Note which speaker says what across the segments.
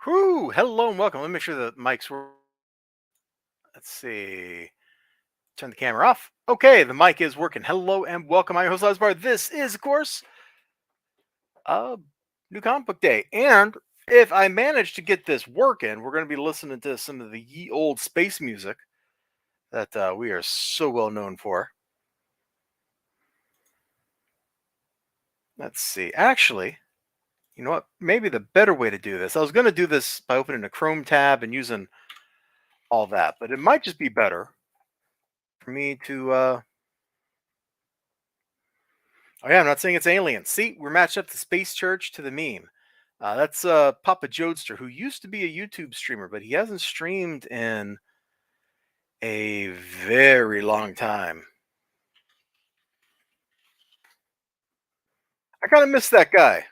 Speaker 1: Whoo! Hello and welcome. Let me make sure the mics work. Let's see. Turn the camera off. Okay, the mic is working. Hello and welcome. I'm your host, Bar. This is, of course, uh, New Comic Book Day. And if I manage to get this working, we're going to be listening to some of the ye old space music that we are so well known for. Let's see. Actually, you know what? Maybe the better way to do this. I was going to do this by opening a Chrome tab and using all that, but it might just be better for me to oh yeah, I'm not saying it's aliens. See, we're matched up the Space Church to the meme. That's Papa Jodester, who used to be a YouTube streamer, but he hasn't streamed in a very long time. I kind of miss that guy.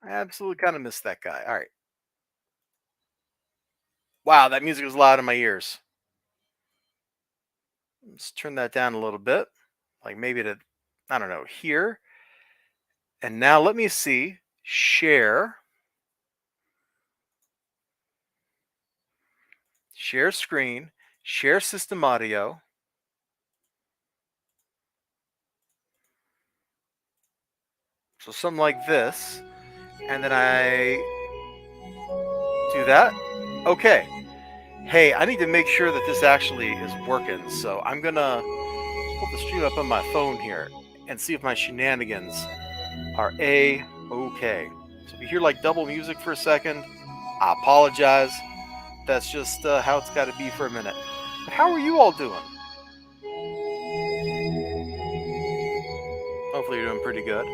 Speaker 1: I absolutely kind of miss that guy. All right. Wow, that music was loud in my ears. Let's turn that down a little bit. Like maybe to, I don't know, here. And now let me see. Share. Share screen. Share system audio. So something like this. And then I do that. Okay. Hey, I need to make sure that this actually is working. So I'm going to pull the stream up on my phone here and see if my shenanigans are A-okay. So if you hear like double music for a second, I apologize. That's just how it's got to be for a minute. But how are you all doing? Hopefully you're doing pretty good.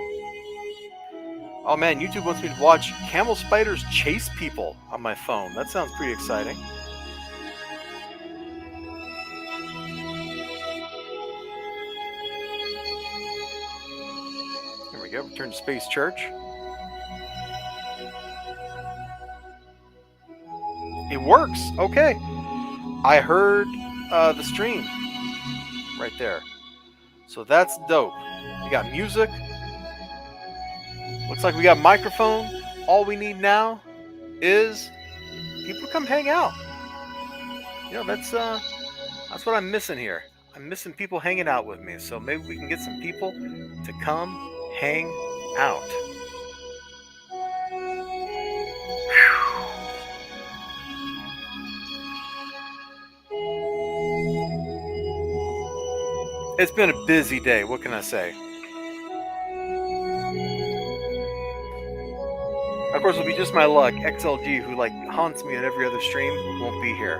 Speaker 1: Oh man, YouTube wants me to watch camel spiders chase people on my phone. That sounds pretty exciting. Here we go, return to Space Church. It works, okay. I heard the stream right there. So that's dope. We got music. Looks like we got microphone. All we need now is people to come hang out. You know, that's what I'm missing here. I'm missing people hanging out with me. So maybe we can get some people to come hang out. It's been a busy day. What can I say? Of course, it'll be just my luck. XLG, who like haunts me at every other stream, won't be here.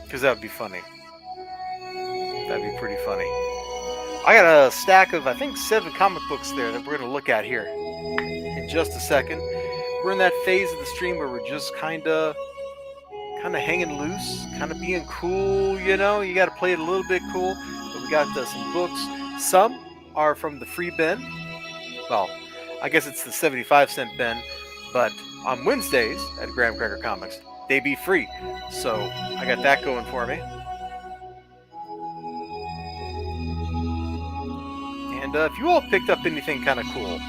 Speaker 1: Because that would be funny. That'd be pretty funny. I got a stack of, I think, 7 comic books there that we're going to look at here in just a second. We're in that phase of the stream where we're just kind of hanging loose, kind of being cool, you know. You got to play it a little bit cool. But we got some books. Some are from the free bin. Well, I guess it's the 75-cent bin. But on Wednesdays at Graham Cracker Comics, they be free. So I got that going for me. And if you all picked up anything kind of cool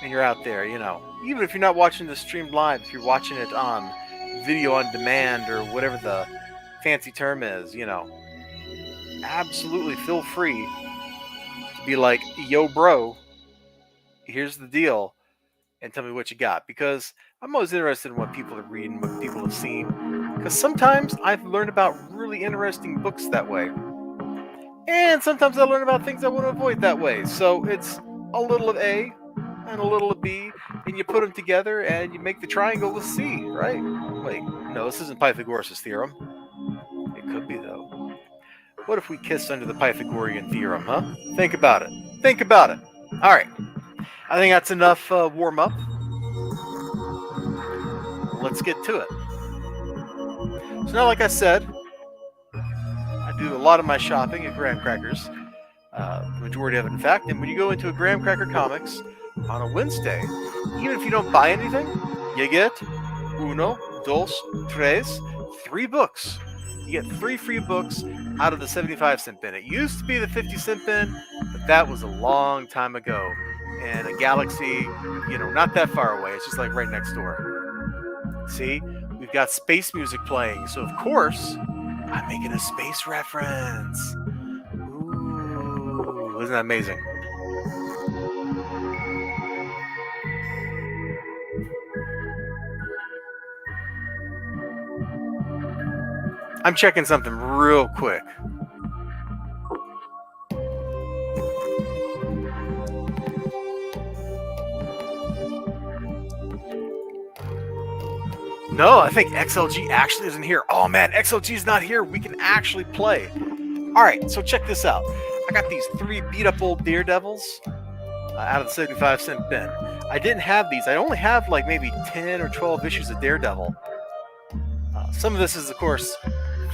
Speaker 1: and you're out there, you know, even if you're not watching the stream live, if you're watching it on video on demand or whatever the fancy term is, you know, absolutely feel free to be like, yo bro, here's the deal, and tell me what you got, because I'm always interested in what people are reading, what people have seen, because sometimes I've learned about really interesting books that way, and sometimes I learn about things I want to avoid that way. So it's a little of A and a little of B, and you put them together and you make the triangle with C, right? Wait, no, this isn't Pythagoras' theorem. It could be, though. What if we kissed under the Pythagorean theorem, huh? Think about it. Think about it. All right. I think that's enough warm-up. Let's get to it. So now, like I said, I do a lot of my shopping at Graham Crackers. The majority of it, in fact. And when you go into a Graham Cracker Comics on a Wednesday, even if you don't buy anything, you get 1, 2, 3 books You get 3 free books out of the 75-cent bin. It used to be the 50-cent bin, but that was a long time ago. And a galaxy, not that far away. It's just like right next door. See, we've got space music playing. So, of course, I'm making a space reference. Ooh, isn't that amazing? I'm checking something real quick. No, I think XLG actually isn't here. Oh man, XLG's not here. We can actually play. All right, so check this out. I got these 3 beat up old Daredevils out of the 75-cent bin. I didn't have these. I only have like maybe 10 or 12 issues of Daredevil. Some of this is, of course,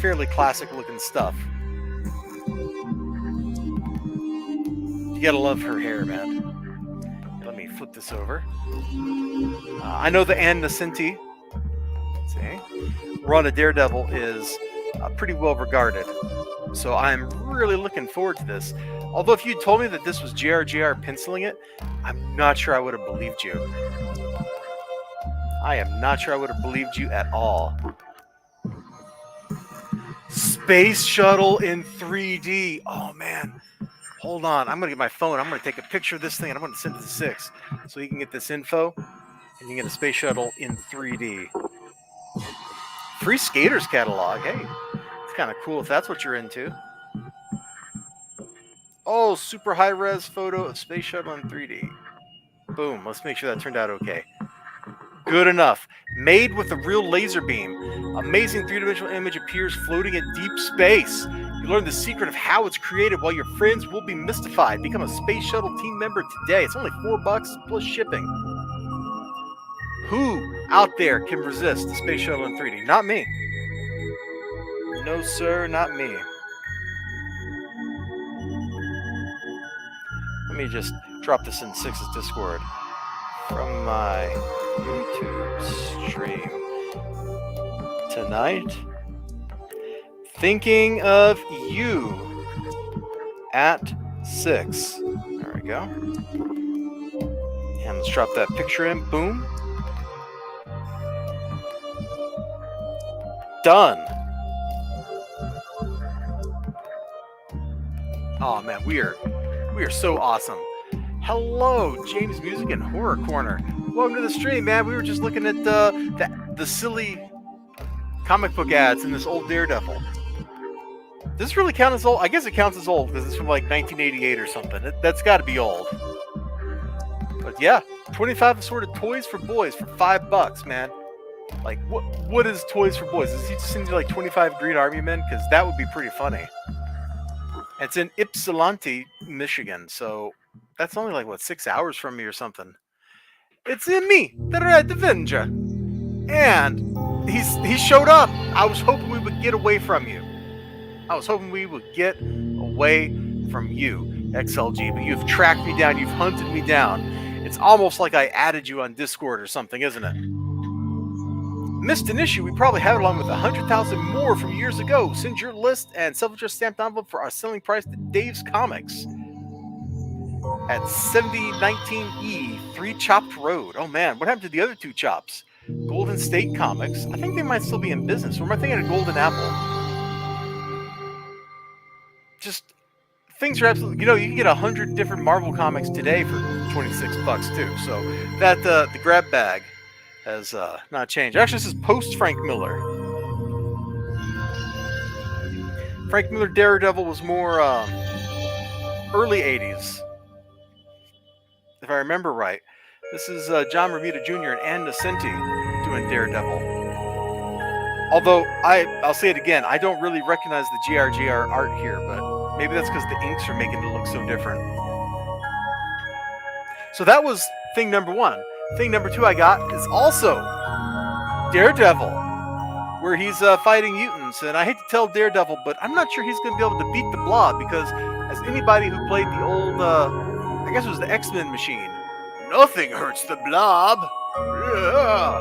Speaker 1: fairly classic looking stuff. You gotta love her hair, man. Let me flip this over. I know the Ann Nocenti, run of Daredevil is pretty well regarded. So I'm really looking forward to this. Although if you told me that this was JRJR penciling it, I'm not sure I would have believed you. I am not sure I would have believed you at all. Space Shuttle in 3D. Oh man. Hold on. I'm going to get my phone. I'm going to take a picture of this thing and I'm going to send it to 6 so you can get this info and you can get a Space Shuttle in 3D. Free Skaters catalog. Hey, it's kind of cool if that's what you're into. Oh, super high-res photo of Space Shuttle in 3D. Boom. Let's make sure that turned out okay. Good enough. Made with a real laser beam. Amazing 3-dimensional image appears floating in deep space. You learn the secret of how it's created while your friends will be mystified. Become a Space Shuttle team member today. It's only $4 plus shipping. Who out there can resist the Space Shuttle in 3D? Not me. No, sir, not me. Let me just drop this in 6's Discord from my YouTube stream tonight. Thinking of you at 6. There we go. And let's drop that picture in. Boom. Done. Oh man, we are so awesome. Hello, James Music and Horror Corner. Welcome to the stream, man. We were just looking at the silly comic book ads in this old Daredevil. Does this really count as old? I guess it counts as old because it's from like 1988 or something. That's got to be old. But yeah, 25 assorted toys for boys for $5, man. Like, what is Toys for Boys? Does he just send you like 25 Green Army men? Because that would be pretty funny. It's in Ypsilanti, Michigan, so that's only like, 6 hours from me or something. It's in me, the Red Avenger. And he showed up. I was hoping we would get away from you. I was hoping we would get away from you, XLG, but you've tracked me down. You've hunted me down. It's almost like I added you on Discord or something, isn't it? Missed an issue, we probably have it along with 100,000 more from years ago. Send your list and self-addressed stamped envelope for our selling price to Dave's Comics at 7019E 3 Chopped Road. Oh man, what happened to the other 2 chops? Golden State Comics. I think they might still be in business. Or am I thinking of Golden Apple? Just things are absolutely. You can get 100 different Marvel comics today for $26 too. So that the grab bag has not changed. Actually, this is post Frank Miller. Frank Miller Daredevil was more early 80s, if I remember right. This is John Romita Jr. and Ann Nocenti doing Daredevil. Although, I'll say it again, I don't really recognize the GRGR art here, but maybe that's because the inks are making it look so different. So that was thing number 1. Thing number 2 I got is also Daredevil, where he's fighting mutants. And I hate to tell Daredevil, but I'm not sure he's going to be able to beat the Blob, because as anybody who played the old, I guess it was the X-Men machine, nothing hurts the Blob. Yeah.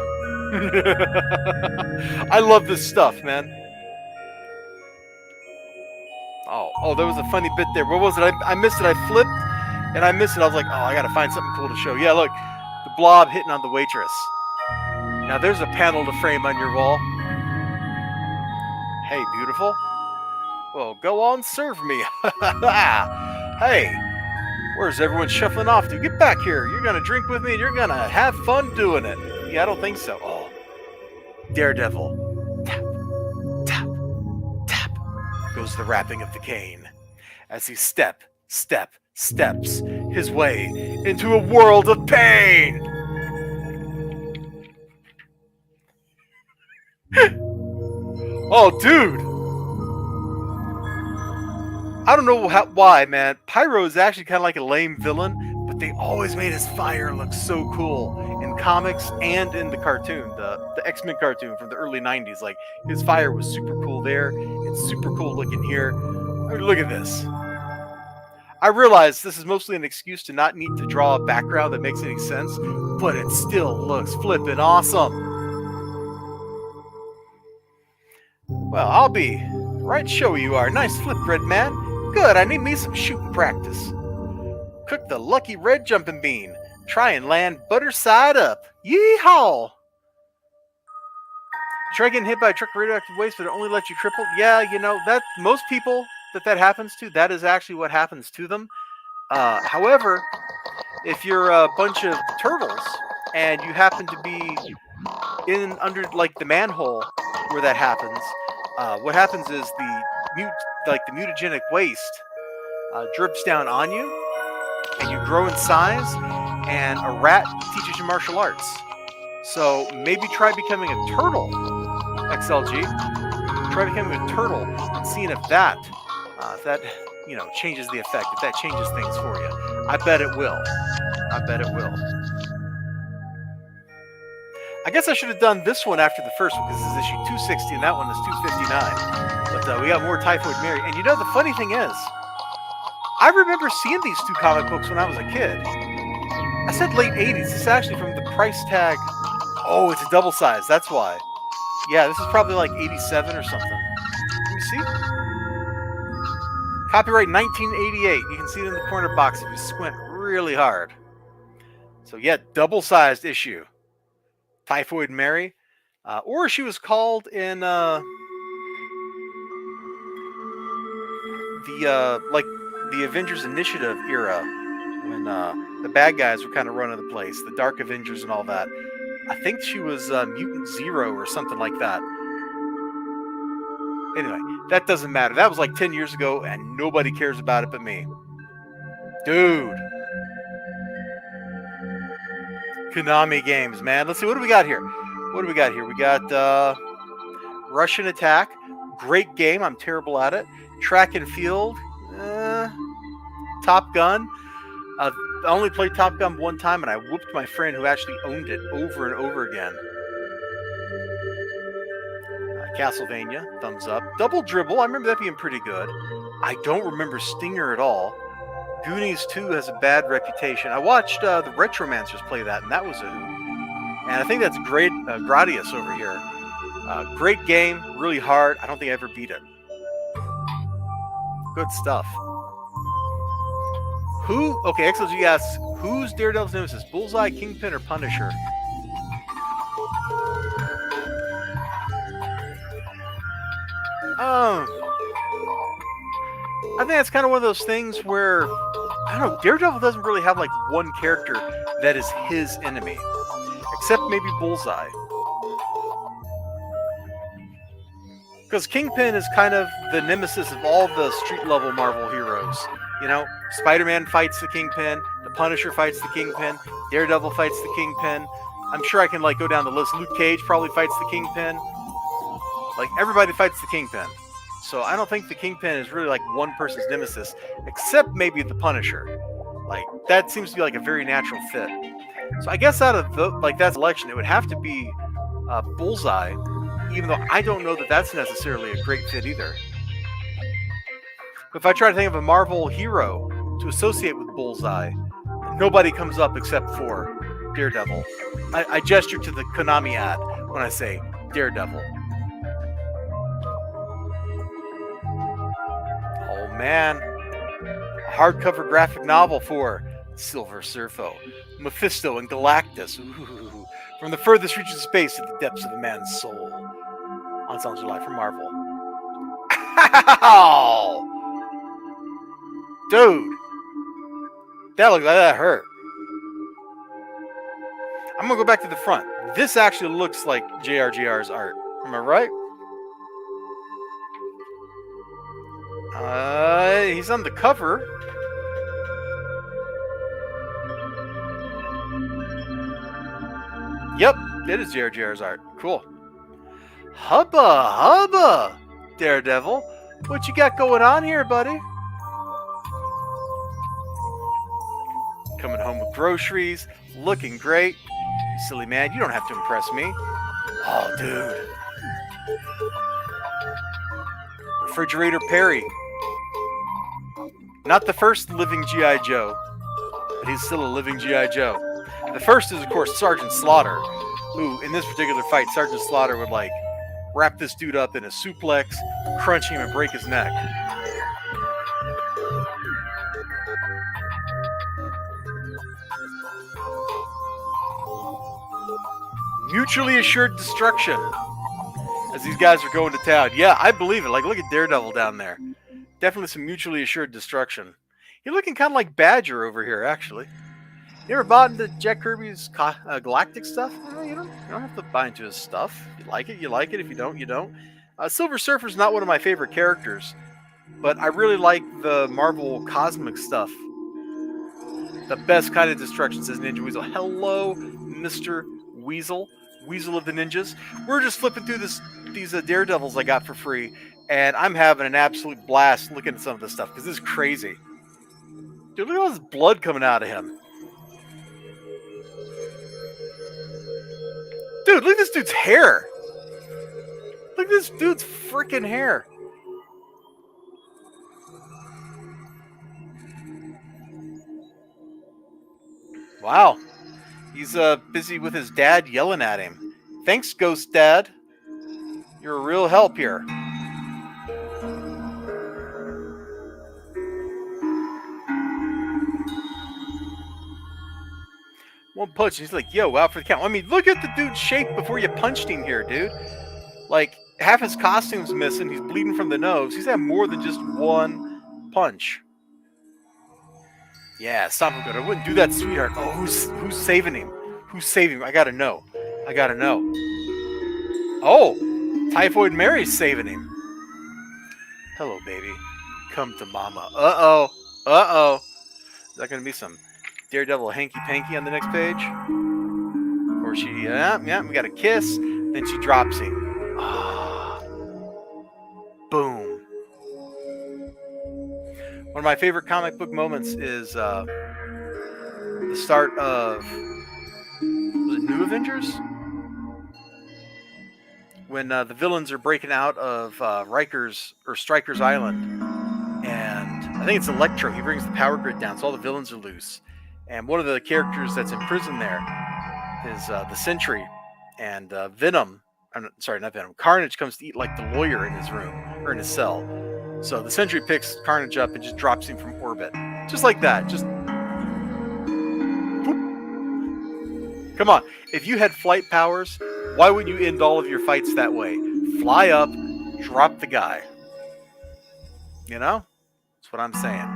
Speaker 1: I love this stuff, man. Oh, there was a funny bit there. What was it? I missed it. I flipped, and I missed it. I was like, oh, I gotta find something cool to show. Yeah, look, the blob hitting on the waitress. Now there's a panel to frame on your wall. Hey, beautiful. Well, go on, serve me. Hey, where's everyone shuffling off to? Get back here. You're gonna drink with me, and you're gonna have fun doing it. Yeah, I don't think so. Oh, Daredevil. Tap, tap, tap. Goes the rapping of the cane as he steps his way into a world of pain. Oh, dude. I don't know why, man. Pyro is actually kind of like a lame villain, but they always made his fire look so cool in comics and in the cartoon, the X-Men cartoon from the early 90s. Like, his fire was super cool there. It's super cool looking here. I mean, look at this. I realize this is mostly an excuse to not need to draw a background that makes any sense, but it still looks flippin' awesome. Well, I'll be right show you are. Nice flip, red man. Good, I need me some shooting practice. Cook the lucky red jumping bean. Try and land butter side up. Yeehaw! Try getting hit by a truck of radioactive waste, but it only lets you triple. Yeah, you know, that most people that happens to, that is actually what happens to them. However, if you're a bunch of turtles and you happen to be in under like the manhole where that happens, what happens is the mutagenic waste drips down on you, and you grow in size, and a rat teaches you martial arts. So maybe try becoming a turtle, XLG. Try becoming a turtle and seeing if that changes the effect, if that changes things for you. I bet it will. I bet it will. I guess I should have done this one after the first one, because this is issue 260 and that one is 259. But we got more Typhoid Mary. And you know, the funny thing is, I remember seeing these two comic books when I was a kid. I said late 80s. This is actually from the price tag. Oh, it's a double size. That's why. Yeah, this is probably like 87 or something. Let me see. Copyright 1988. You can see it in the corner box if you squint really hard. So yeah, double-sized issue. Typhoid Mary. Or she was called in the Avengers Initiative era, when the bad guys were kind of running the place, the Dark Avengers and all that. I think she was Mutant Zero or something like that. Anyway, that doesn't matter. That was like 10 years ago, and nobody cares about it but me. Dude. Konami games, man. Let's see, what do we got here? What do we got here? We got Russian Attack. Great game. I'm terrible at it. Track and Field. Top Gun. I only played Top Gun one time, and I whooped my friend who actually owned it over and over again. Castlevania, thumbs up. Double Dribble, I remember that being pretty good. I don't remember Stinger at all. Goonies 2 has a bad reputation. I watched the Retromancers play that, and that was a hoot. And I think that's great. Gradius over here. Great game, really hard. I don't think I ever beat it. Good stuff. Okay, XLG asks, who's Daredevil's nemesis? Bullseye, Kingpin, or Punisher? I think that's kind of one of those things where, I don't know, Daredevil doesn't really have like one character that is his enemy, except maybe Bullseye. Because Kingpin is kind of the nemesis of all the street-level Marvel heroes. You know, Spider-Man fights the Kingpin, the Punisher fights the Kingpin, Daredevil fights the Kingpin. I'm sure I can like go down the list. Luke Cage probably fights the Kingpin. Like, everybody fights the Kingpin. So I don't think the Kingpin is really like one person's nemesis, except maybe the Punisher. Like, that seems to be like a very natural fit. So I guess out of that selection, it would have to be Bullseye, even though I don't know that that's necessarily a great fit either. But if I try to think of a Marvel hero to associate with Bullseye, nobody comes up except for Daredevil. I gesture to the Konami ad when I say Daredevil. man. A hardcover graphic novel for Silver Surfer, Mephisto, and Galactus. Ooh. From the furthest reaches of space to the depths of a man's soul. On Songs of Life from Marvel. Ow! Dude. That looks like that hurt. I'm going to go back to the front. This actually looks like JRGR's art. Am I right? He's on the cover. Yep, it is JRGR's art. Cool. Hubba, Daredevil. What you got going on here, buddy? Coming home with groceries, looking great. Silly man, you don't have to impress me. Oh, dude. Refrigerator Perry. Not the first living G.I. Joe, but he's still a living G.I. Joe. The first is, of course, Sergeant Slaughter, who, in this particular fight, Sergeant Slaughter would, like, wrap this dude up in a suplex, crunch him, and break his neck. Mutually assured destruction as these guys are going to town. Yeah, I believe it. Like, look at Daredevil down there. Definitely some mutually assured destruction. You're looking kind of like Badger over here, actually. You ever bought into Jack Kirby's Galactic stuff? Well, you don't have to buy into his stuff. If you like it, you like it. If you don't, you don't. Silver Surfer's not one of my favorite characters, but I really like the Marvel Cosmic stuff. The best kind of destruction, says Ninja Weasel. Hello, Mr. Weasel. Weasel of the Ninjas. We're just flipping through these Daredevils I got for free, and I'm having an absolute blast looking at some of this stuff, because this is crazy. Dude, look at all this blood coming out of him. Dude, look at this dude's hair. Look at this dude's freaking hair. Wow. He's busy with his dad yelling at him. Thanks, Ghost Dad. You're a real help here. One punch, and he's like, yo, out for the count. I mean, look at the dude's shape before you punched him here, dude. Like, half his costume's missing. He's bleeding from the nose. He's had more than just one punch. Yeah, stop him good. I wouldn't do that, sweetheart. Oh, who's saving him? Who's saving him? I gotta know. I gotta know. Oh, Typhoid Mary's saving him. Hello, baby. Come to mama. Uh-oh. Uh-oh. Is that gonna be some Daredevil hanky-panky on the next page? Or she, yeah, we got a kiss. Then she drops him. Ah. Boom. One of my favorite comic book moments is the start of, was it New Avengers? When the villains are breaking out of Stryker's Island. And I think it's Electro. He brings the power grid down, so all the villains are loose. And one of the characters that's in prison there is the Sentry. And Venom, sorry, not Venom, Carnage comes to eat like the lawyer in his room, or in his cell. So the Sentry picks Carnage up and just drops him from orbit. Just like that. Just whoop. Come on. If you had flight powers, why wouldn't you end all of your fights that way? Fly up, drop the guy. You know? That's what I'm saying.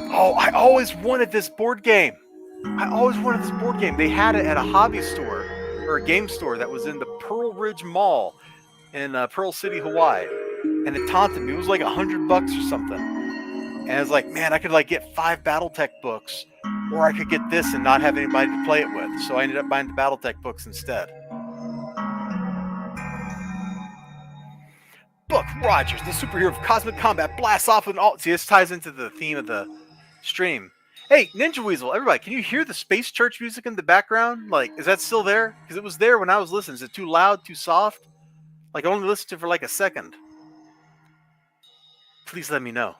Speaker 1: Oh, I always wanted this board game. They had it at a hobby store, or a game store that was in the Pearl Ridge Mall in Pearl City, Hawaii. And it taunted me. It was like $100 or something. And I was like, man, I could like get 5 Battletech books, or I could get this and not have anybody to play it with. So I ended up buying the Battletech books instead. Buck Rogers, the superhero of cosmic combat, blasts off with all... See, this ties into the theme of the stream. Hey, Ninja Weasel, everybody, can you hear the Space Church music in the background? Like, is that still there? Because it was there when I was listening. Is it too loud, too soft? Like, I only listened to it for like a second. Please let me know.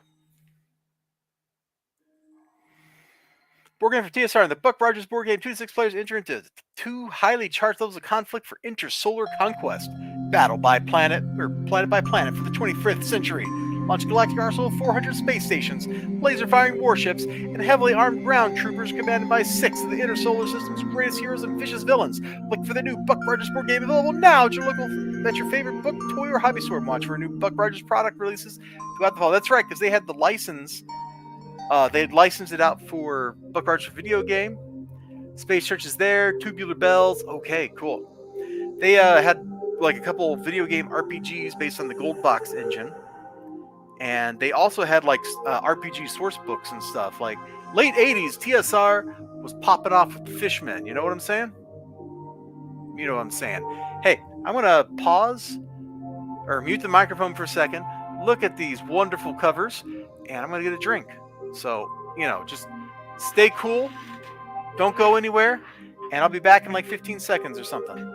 Speaker 1: Board game for TSR. In the Buck Rogers board game, 2 to 6 players enter into 2 highly charged levels of conflict for intersolar conquest. Battle by planet, or planet by planet for the 25th century. Launch a galactic arsenal of 400 space stations, laser-firing warships, and heavily armed ground troopers commanded by 6 of the inner solar system's greatest heroes and vicious villains. Look for the new Buck Rogers board game available now at your favorite book, toy, or hobby store. Watch for new Buck Rogers product releases throughout the fall. That's right, because they had the license. They had licensed it out for Buck Rogers video game. Space Church is there. Tubular Bells. Okay, cool. They had like a couple video game RPGs based on the Gold Box engine. And they also had like RPG source books and stuff. Like late 80s, TSR was popping off with the Fishmen. You know what I'm saying? You know what I'm saying. Hey, I'm going to pause or mute the microphone for a second. Look at these wonderful covers. And I'm going to get a drink. So, just stay cool. Don't go anywhere. And I'll be back in like 15 seconds or something.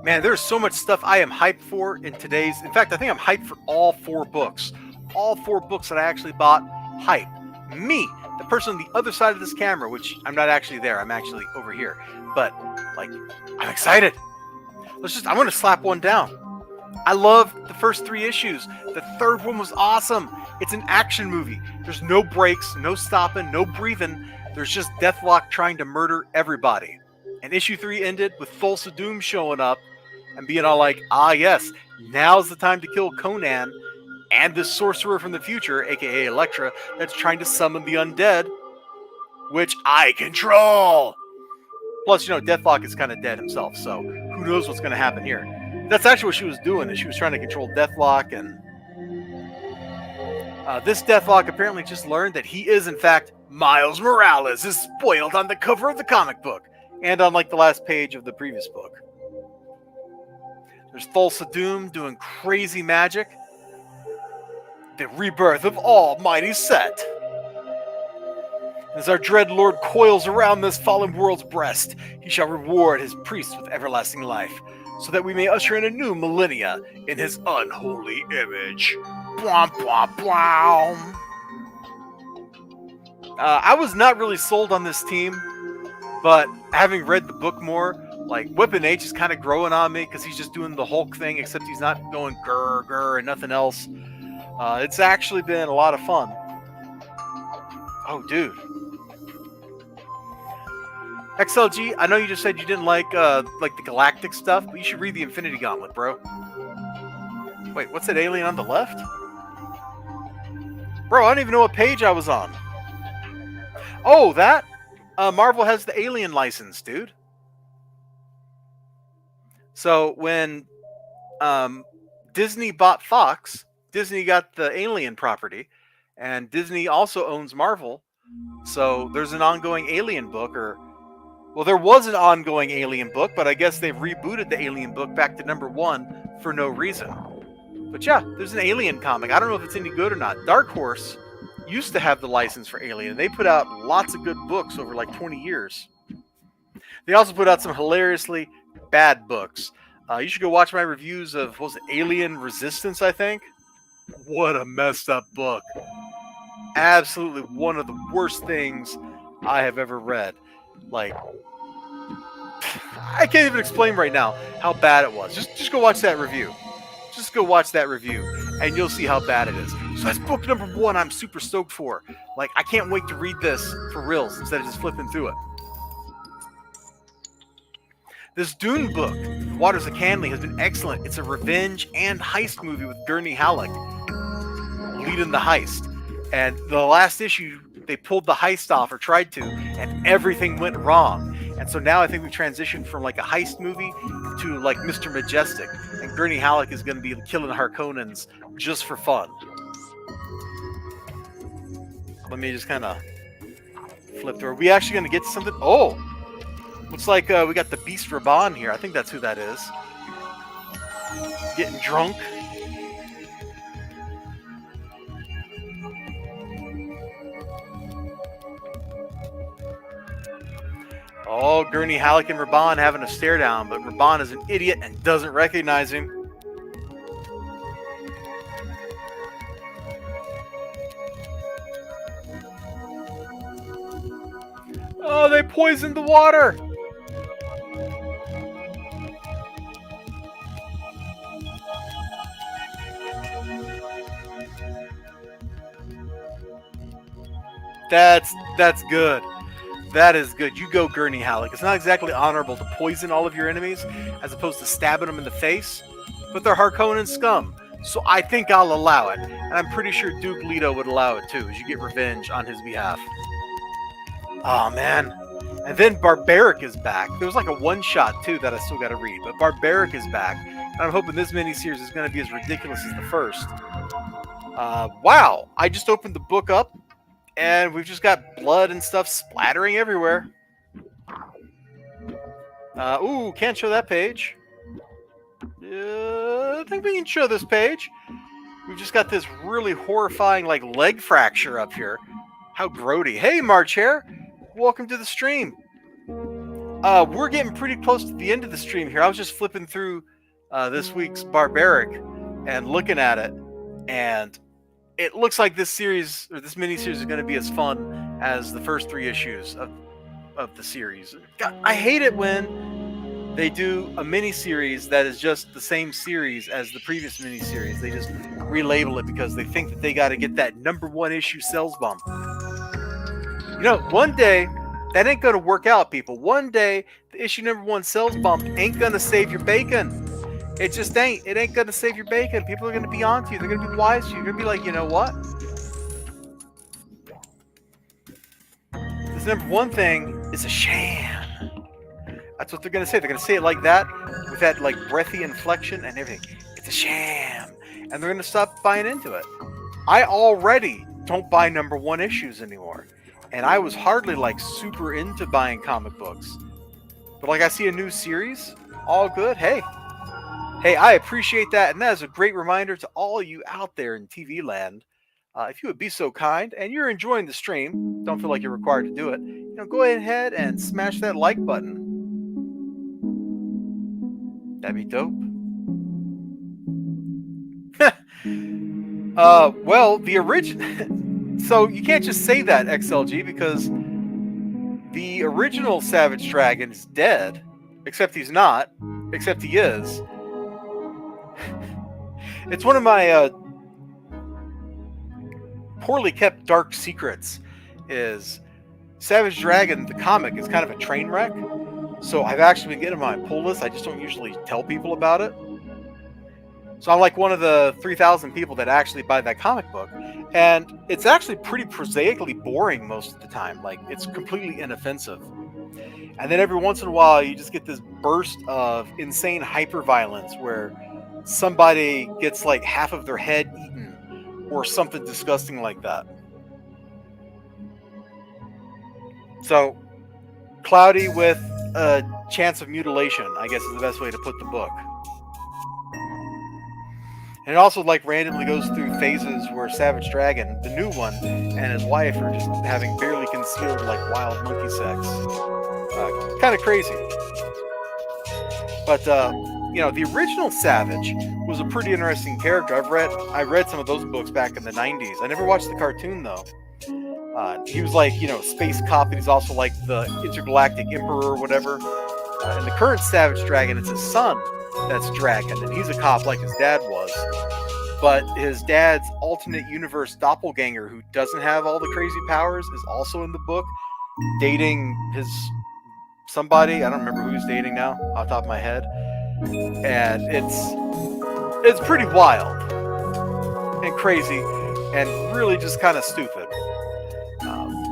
Speaker 1: Man, there's so much stuff I am hyped for in today's... In fact, I think I'm hyped for all 4 books. All 4 books that I actually bought, hype. Me, the person on the other side of this camera, which I'm not actually there. I'm actually over here. But, I'm excited. I'm going to slap one down. I love the first 3 issues. The 3rd one was awesome. It's an action movie. There's no breaks, no stopping, no breathing. There's just Deathlock trying to murder everybody. And issue 3 ended with Thulsa Doom showing up and being all like, yes, now's the time to kill Conan and this sorcerer from the future, aka Elektra, that's trying to summon the undead, which I control. Plus, Deathlock is kind of dead himself, so who knows what's going to happen here. That's actually what she was doing, is she was trying to control Deathlock, and this Deathlock apparently just learned that he is, in fact, Miles Morales, is spoiled on the cover of the comic book, and on, the last page of the previous book. There's Thulsa Doom doing crazy magic. The rebirth of Almighty Set. As our dread lord coils around this fallen world's breast, he shall reward his priests with everlasting life, so that we may usher in a new millennia in his unholy image. Bwomp, bwomp, bwomp. I was not really sold on this team, but having read the book more, Whippin' H is kind of growing on me because he's just doing the Hulk thing, except he's not going grr, grr, and nothing else. It's actually been a lot of fun. Oh, dude. XLG, I know you just said you didn't like the galactic stuff, but you should read the Infinity Gauntlet, bro. Wait, what's that alien on the left? Bro, I don't even know what page I was on. Oh, that? Marvel has the Alien license, dude. So when Disney bought Fox, Disney got the Alien property, and Disney also owns Marvel. So there's an ongoing Alien book, there was an ongoing Alien book, but I guess they've rebooted the Alien book back to #1 for no reason. But yeah, there's an Alien comic. I don't know if it's any good or not. Dark Horse used to have the license for Alien. They put out lots of good books over 20 years. They also put out some hilariously bad books. You should go watch my reviews of, Alien Resistance, I think? What a messed up book. Absolutely one of the worst things I have ever read. I can't even explain right now how bad it was. Just go watch that review. Just go watch that review, and you'll see how bad it is. So that's book #1 I'm super stoked for. I can't wait to read this for reals instead of just flipping through it. This Dune book, Waters of Canley, has been excellent. It's a revenge and heist movie with Gurney Halleck leading the heist. And the last issue, they pulled the heist off, or tried to, and everything went wrong. And so now I think we've transitioned from a heist movie to Mr. Majestic. And Gurney Halleck is going to be killing Harkonnens just for fun. Let me just kind of flip through. Are we actually going to get to something? Oh! Looks like we got the Beast Raban here. I think that's who that is. Getting drunk. Oh, Gurney, Halleck, and Raban having a stare down, but Raban is an idiot and doesn't recognize him. Oh, they poisoned the water! That's good. That is good. You go, Gurney Halleck. It's not exactly honorable to poison all of your enemies as opposed to stabbing them in the face, but they're Harkonnen scum. So I think I'll allow it. And I'm pretty sure Duke Leto would allow it too, as you get revenge on his behalf. Oh, man. And then Barbaric is back. There was like a one-shot too that I still got to read, but Barbaric is back. And I'm hoping this miniseries is going to be as ridiculous as the first. Wow. I just opened the book up, and we've just got blood and stuff splattering everywhere. Ooh, can't show that page. I think we can show this page. We've just got this really horrifying, like, leg fracture up here. How grody. Hey, March Hare. Welcome to the stream. We're getting pretty close to the end of the stream here. I was just flipping through this week's Barbaric and looking at it, and it looks like this series, or this miniseries, is going to be as fun as the first 3 issues of the series. God, I hate it when they do a miniseries that is just the same series as the previous miniseries. They just relabel it because they think that they got to get that #1 issue sales bump. You know, one day, that ain't going to work out, people. One day, the issue #1 sales bump ain't going to save your bacon. It just ain't. It ain't going to save your bacon. People are going to be on to you. They're going to be wise to you. You're going to be like, you know what? This #1 thing is a sham. That's what they're going to say. They're going to say it like that, with that like breathy inflection and everything. It's a sham. And they're going to stop buying into it. I already don't buy #1 issues anymore. And I was hardly like super into buying comic books. But like I see a new series, all good. Hey, I appreciate that. And that is a great reminder to all you out there in TV land. If you would be so kind and you're enjoying the stream, don't feel like you're required to do it, go ahead and smash that like button. That'd be dope. Well, the original... So you can't just say that, XLG, because the original Savage Dragon is dead. Except he's not. Except he is. It's one of my poorly kept dark secrets, is Savage Dragon, the comic, is kind of a train wreck. So I've actually been getting my pull list. I just don't usually tell people about it. So I'm like one of the 3,000 people that actually buy that comic book. And it's actually pretty prosaically boring most of the time. Like, it's completely inoffensive. And then every once in a while, you just get this burst of insane hyperviolence where somebody gets like half of their head eaten or something disgusting like that. So, cloudy with a chance of mutilation, I guess is the best way to put the book. And it also like randomly goes through phases where Savage Dragon, the new one, and his wife are just having barely concealed like wild monkey sex. Kind of crazy. But the original Savage was a pretty interesting character. I read some of those books back in the 90s. I never watched the cartoon though. He was like, space cop, and he's also like the intergalactic emperor or whatever. And the current Savage Dragon, it's his son that's Dragon, and he's a cop like his dad was. But his dad's alternate universe doppelganger, who doesn't have all the crazy powers, is also in the book, dating his somebody. I don't remember who he's dating now, off the top of my head. And it's pretty wild and crazy and really just kind of stupid.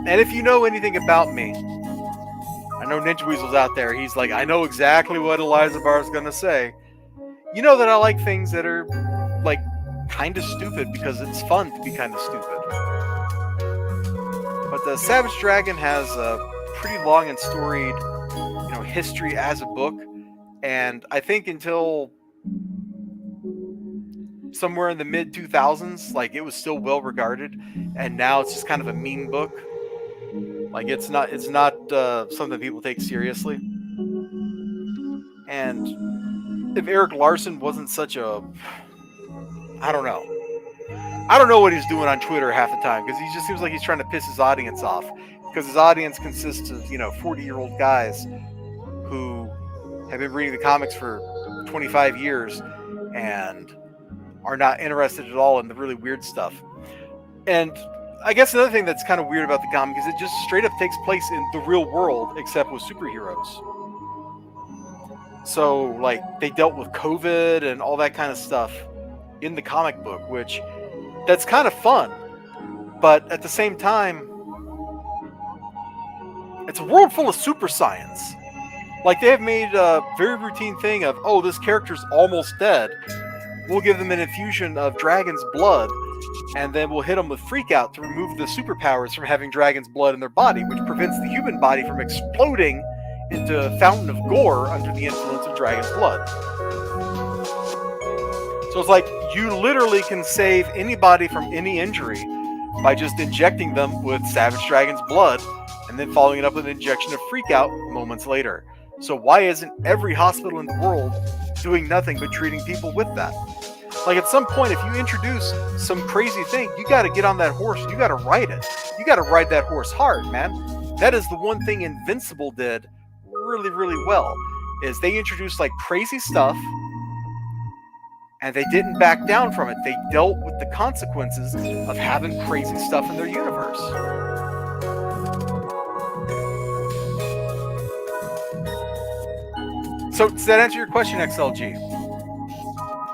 Speaker 1: And if you know anything about me, I know Ninja Weasel's out there. He's like, I know exactly what Eliza Barr's gonna say. You know that I like things that are like kind of stupid because it's fun to be kind of stupid. But the Savage Dragon has a pretty long and storied, history as a book, and I think until somewhere in the mid 2000s, like, it was still well regarded, and now it's just kind of a meme book. Like it's not something people take seriously. And if Eric Larson wasn't such a, I don't know. I don't know what he's doing on Twitter half the time because he just seems like he's trying to piss his audience off. Because his audience consists of 40-year-old guys who have been reading the comics for 25 years and are not interested at all in the really weird stuff. And I guess another thing that's kind of weird about the comic is it just straight up takes place in the real world, except with superheroes. So, like, they dealt with COVID and all that kind of stuff in the comic book, which that's kind of fun. But at the same time, it's a world full of super science. Like, they have made a very routine thing of, oh, this character's almost dead. We'll give them an infusion of dragon's blood, and then we'll hit them with freak out to remove the superpowers from having dragon's blood in their body, which prevents the human body from exploding into a fountain of gore under the influence of dragon's blood. So it's like you literally can save anybody from any injury by just injecting them with Savage Dragon's blood and then following it up with an injection of freak out moments later. So why isn't every hospital in the world doing nothing but treating people with that? Like, at some point, if you introduce some crazy thing, you got to get on that horse. You got to ride it. You got to ride that horse hard, man. That is the one thing Invincible did really, really well, is they introduced like crazy stuff and they didn't back down from it. They dealt with the consequences of having crazy stuff in their universe. So does that answer your question, XLG?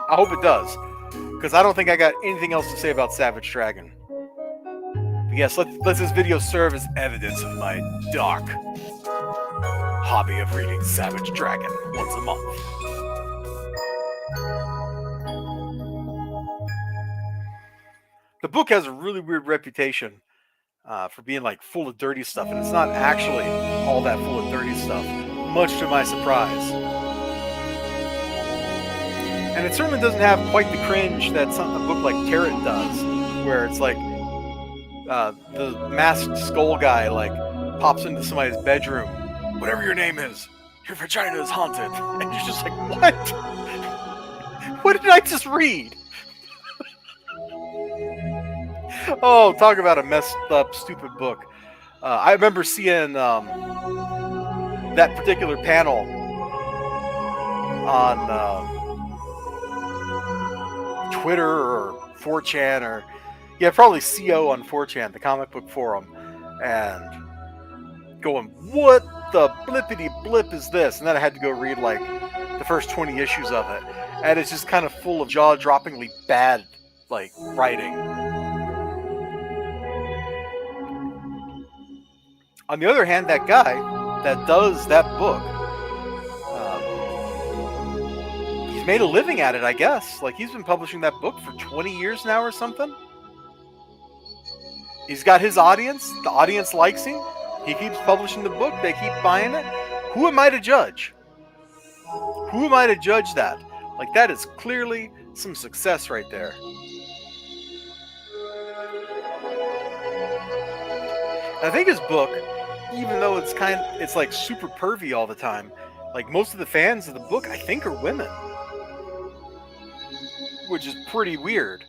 Speaker 1: I hope it does, because I don't think I got anything else to say about Savage Dragon. But yes, let this video serve as evidence of my dark hobby of reading Savage Dragon once a month. The book has a really weird reputation for being like full of dirty stuff, and it's not actually all that full of dirty stuff, much to my surprise. And it certainly doesn't have quite the cringe that a book like Tarot does, where it's like the masked skull guy like pops into somebody's bedroom. Whatever your name is, your vagina is haunted. And you're just like, what? What did I just read? Oh, talk about a messed up, stupid book. I remember seeing that particular panel on Twitter or 4chan, or probably CO on 4chan, the comic book forum, and going, what the blippity blip is this? And then I had to go read like the first 20 issues of it, and it's just kind of full of jaw-droppingly bad like writing. On the other hand, that guy that does that book, he's made a living at it, I guess. Like, he's been publishing that book for 20 years now or something. He's got his audience. The audience likes him. He keeps publishing the book. They keep buying it. Who am I to judge? Who am I to judge that? Like, that is clearly some success right there. I think his book, even though it's like super pervy all the time, like most of the fans of the book, I think, are women, which is pretty weird.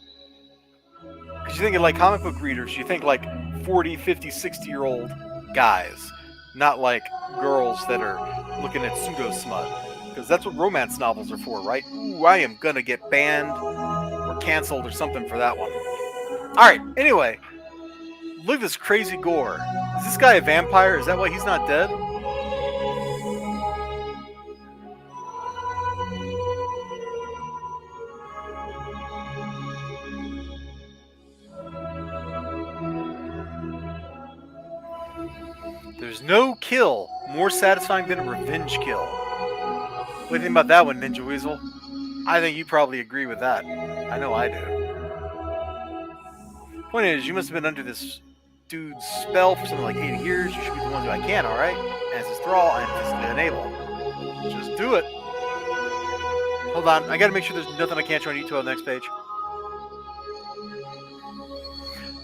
Speaker 1: Because you think of like comic book readers, you think like 40, 50, 60-year-old guys, not like girls that are looking at pseudo smut. Because that's what romance novels are for, right? Ooh, I am gonna get banned or canceled or something for that one. Alright, anyway, look at this crazy gore. Is this guy a vampire? Is that why he's not dead? There's no kill more satisfying than a revenge kill. What do you think about that one, Ninja Weasel? I think you probably agree with that. I know I do. Point is, you must have been under this dude's spell for something like 80 years. You should be the one who I can, alright? As his thrall, I am physically unable. Just do it. Hold on, I gotta make sure there's nothing I can't show on YouTube on the next page.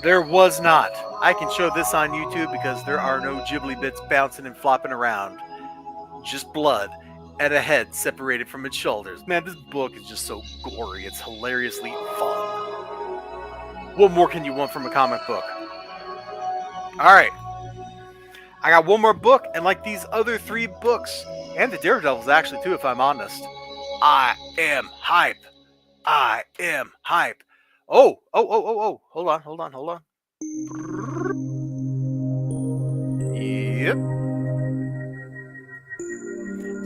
Speaker 1: There was not. I can show this on YouTube because there are no Ghibli bits bouncing and flopping around. Just blood and a head separated from its shoulders. Man, this book is just so gory. It's hilariously fun. What more can you want from a comic book? Alright. I got one more book, and like these other 3 books, and the Daredevils actually too, if I'm honest, I am hype. I am hype. Oh. Hold on. Yep.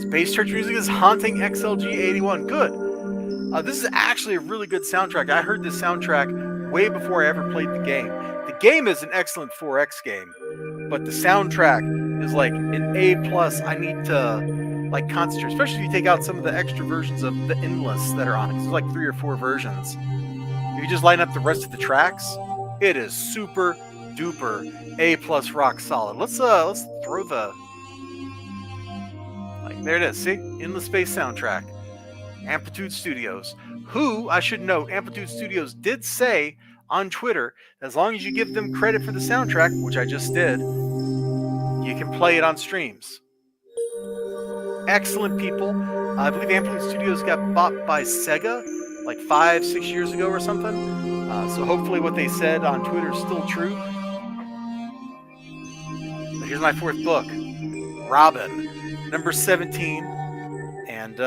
Speaker 1: Space Church music is haunting XLG81. Good. This is actually a really good soundtrack. I heard this soundtrack way before I ever played the game. The game is an excellent 4X game, but the soundtrack is like an A+. I need to like concentrate, especially if you take out some of the extra versions of the Endless that are on it. There's like 3 or 4 versions. If you just line up the rest of the tracks, it is super duper A+ rock solid. Let's throw the there it is. See, Endless Space soundtrack. Amplitude Studios, who I should note, Amplitude Studios did say on Twitter, as long as you give them credit for the soundtrack, which I just did, you can play it on streams. Excellent people. I believe Amplitude Studios got bought by Sega like 5-6 years ago or something. So hopefully what they said on Twitter is still true. But here's my 4th book, Robin, number 17. And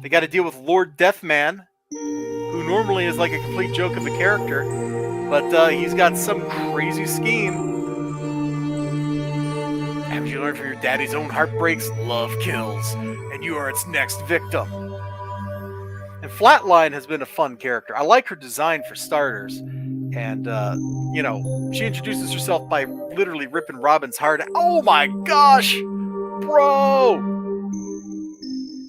Speaker 1: they got to deal with Lord Deathman, who normally is like a complete joke of a character, but he's got some crazy scheme. Haven't you learned from your daddy's own heartbreaks? Love kills, and you are its next victim. And Flatline has been a fun character. I like her design for starters. And, she introduces herself by literally ripping Robin's heart out. Oh my gosh! Bro!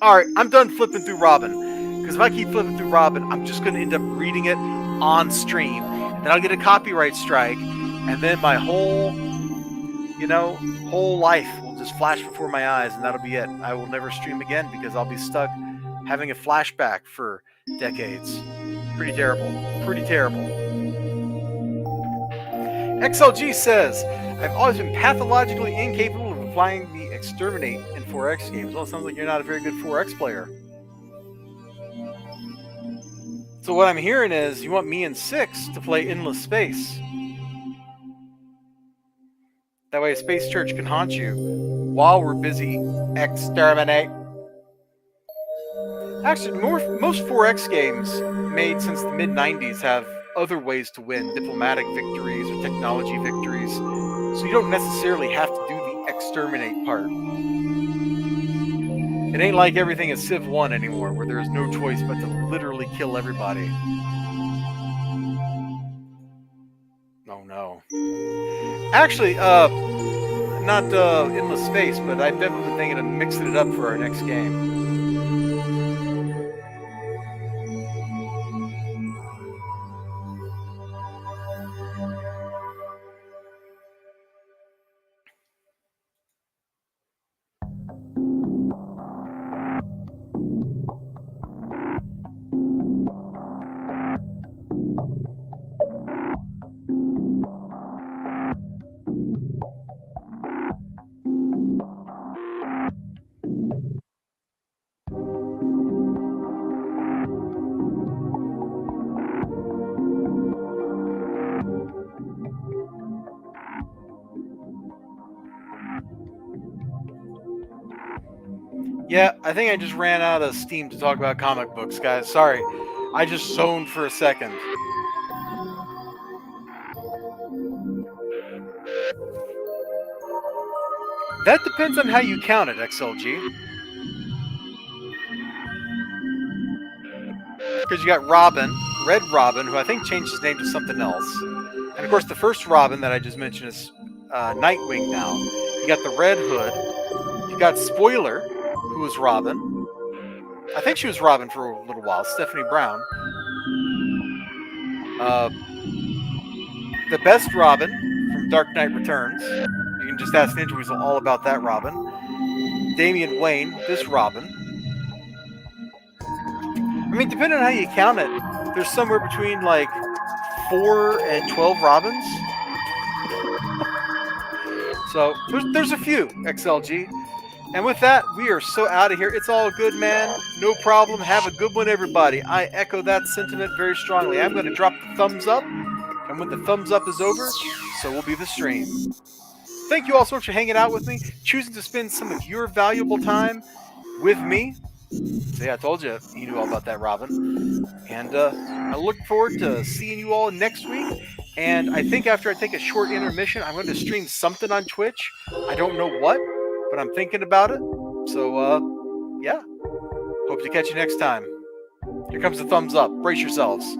Speaker 1: Alright, I'm done flipping through Robin. Because if I keep flipping through Robin, I'm just going to end up reading it on stream. And then I'll get a copyright strike. And then my whole life will just flash before my eyes. And that'll be it. I will never stream again because I'll be stuck having a flashback for decades. Pretty terrible. Pretty terrible. XLG says, I've always been pathologically incapable of applying the exterminate in 4X games. Well, it sounds like you're not a very good 4X player. So what I'm hearing is you want me and 6 to play Endless Space. That way Space Church can haunt you while we're busy exterminate. Actually, most 4X games made since the mid-90s have other ways to win, diplomatic victories or technology victories, so you don't necessarily have to do the exterminate part. It ain't like everything is Civ 1 anymore, where there is no choice but to literally kill everybody. Oh no. Actually, not Endless Space, but I've definitely been thinking of mixing it up for our next game. Yeah, I think I just ran out of steam to talk about comic books, guys. Sorry. I just zoned for a second. That depends on how you count it, XLG. Because you got Robin, Red Robin, who I think changed his name to something else. And of course, the first Robin that I just mentioned is Nightwing now. You got the Red Hood. You got Spoiler, who was Robin. I think she was Robin for a little while. Stephanie Brown. The best Robin from Dark Knight Returns. You can just ask Ninja Weasel all about that Robin. Damian Wayne, this Robin. I mean, depending on how you count it, there's somewhere between like 4 and 12 robins. So there's a few, XLG. And with that, we are so out of here. It's all good, man. No problem. Have a good one, everybody. I echo that sentiment very strongly. I'm going to drop the thumbs up. And when the thumbs up is over, so will be the stream. Thank you all so much for hanging out with me, choosing to spend some of your valuable time with me. So yeah, I told you he knew all about that, Robin. And I look forward to seeing you all next week. And I think after I take a short intermission, I'm going to stream something on Twitch. I don't know what, but I'm thinking about it. So, yeah. Hope to catch you next time. Here comes the thumbs up. Brace yourselves.